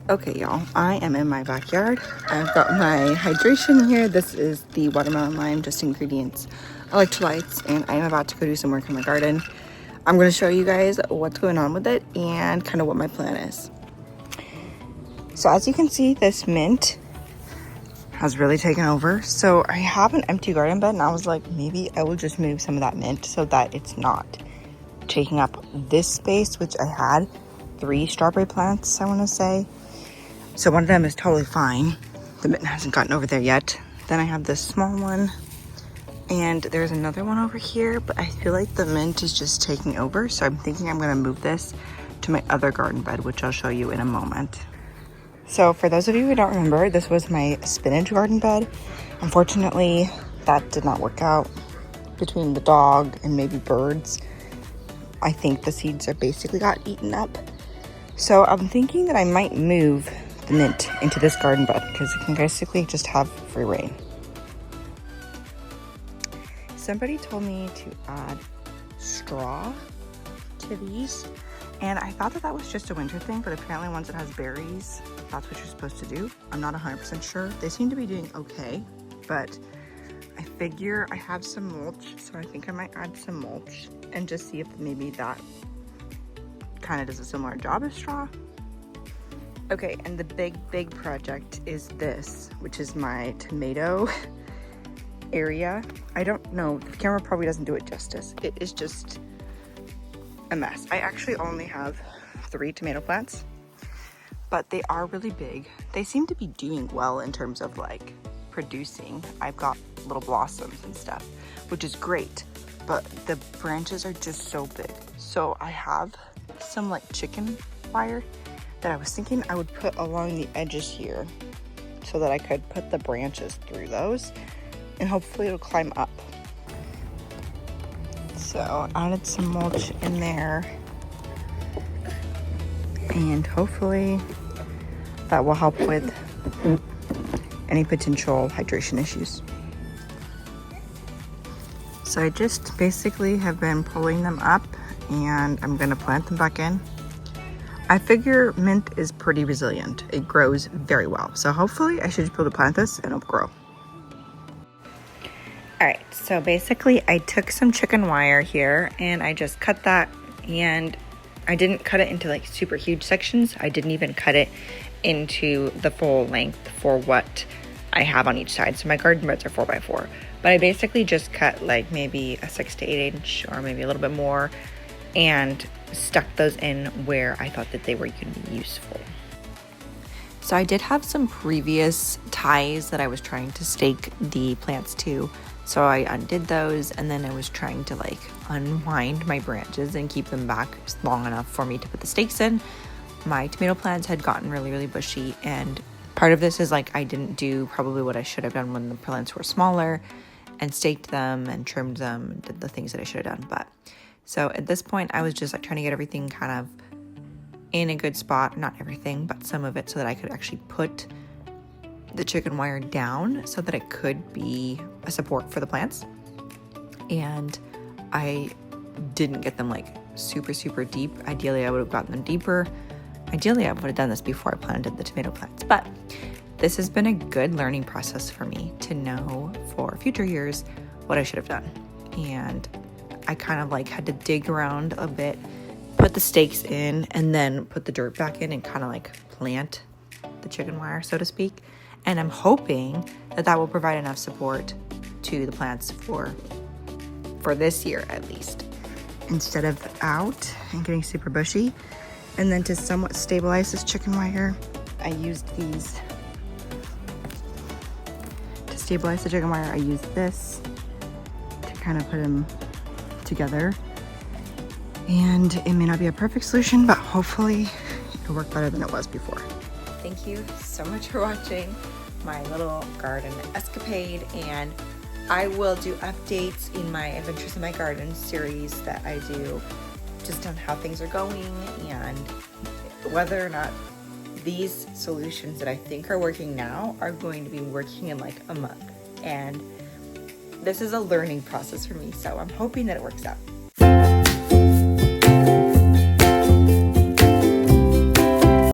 Okay, y'all, I am in my backyard. I've got my hydration here. This is the watermelon lime, just ingredients, electrolytes, and I'm about to go do some work in my garden. I'm going to show you guys what's going on with it and kind of what my plan is. So as you can see, this mint has really taken over. So I have an empty garden bed and I was like, maybe I will just move some of that mint so that it's not taking up this space, which I had 3 strawberry plants, I want to say. So one of them is totally fine. The mint hasn't gotten over there yet. Then I have this small one and there's another one over here, but I feel like the mint is just taking over. So I'm thinking I'm gonna move this to my other garden bed, which I'll show you in a moment. So for those of you who don't remember, this was my spinach garden bed. Unfortunately, that did not work out. Between the dog and maybe birds, I think the seeds are basically got eaten up. So I'm thinking that I might move the mint into this garden bed because it can basically just have free reign. Somebody told me to add straw to these, and I thought that that was just a winter thing, but apparently once it has berries, that's what you're supposed to do. I'm not 100% sure. They seem to be doing okay, but I figure I have some mulch, so I think I might add some mulch and just see if maybe that kind of does a similar job as straw. Okay, and the big project is this, which is my tomato area. I don't know, the camera probably doesn't do it justice. It is just a mess. I actually only have 3 tomato plants, but they are really big. They seem to be doing well in terms of like producing. I've got little blossoms and stuff, which is great, but the branches are just so big. So I have some like chicken wire that I was thinking I would put along the edges here so that I could put the branches through those and hopefully it'll climb up. So I added some mulch in there and hopefully that will help with any potential hydration issues. So I just basically have been pulling them up and I'm gonna plant them back in. I figure mint is pretty resilient. It grows very well. So hopefully I should just be able to plant this and it'll grow. All right, so basically I took some chicken wire here and I just cut that, and I didn't cut it into like super huge sections. I didn't even cut it into the full length for what I have on each side. So my garden beds are 4x4, but I basically just cut like maybe a 6 to 8 inch or maybe a little bit more and stuck those in where I thought that they were going to be useful. So I did have some previous ties that I was trying to stake the plants to. So I undid those and then I was trying to like unwind my branches and keep them back long enough for me to put the stakes in. My tomato plants had gotten really bushy, and part of this is like I didn't do probably what I should have done when the plants were smaller and staked them and trimmed them and did the things that I should have done. But so at this point I was just like trying to get everything kind of in a good spot, not everything, but some of it, so that I could actually put the chicken wire down so that it could be a support for the plants. And I didn't get them like super deep. Ideally I would have gotten them deeper. Ideally I would have done this before I planted the tomato plants, but this has been a good learning process for me to know for future years what I should have done. And I kind of like had to dig around a bit, put the stakes in, and then put the dirt back in and kind of like plant the chicken wire, so to speak. And I'm hoping that that will provide enough support to the plants for this year at least, instead of out and getting super bushy. And then to somewhat stabilize this chicken wire, I used these. To stabilize the chicken wire, I used this to kind of put them together. And it may not be a perfect solution, but hopefully it'll work better than it was before. Thank you so much for watching my little garden escapade, and I will do updates in my Adventures in My Garden series that I do just on how things are going and whether or not these solutions that I think are working now are going to be working in like a month. And this is a learning process for me, so I'm hoping that it works out.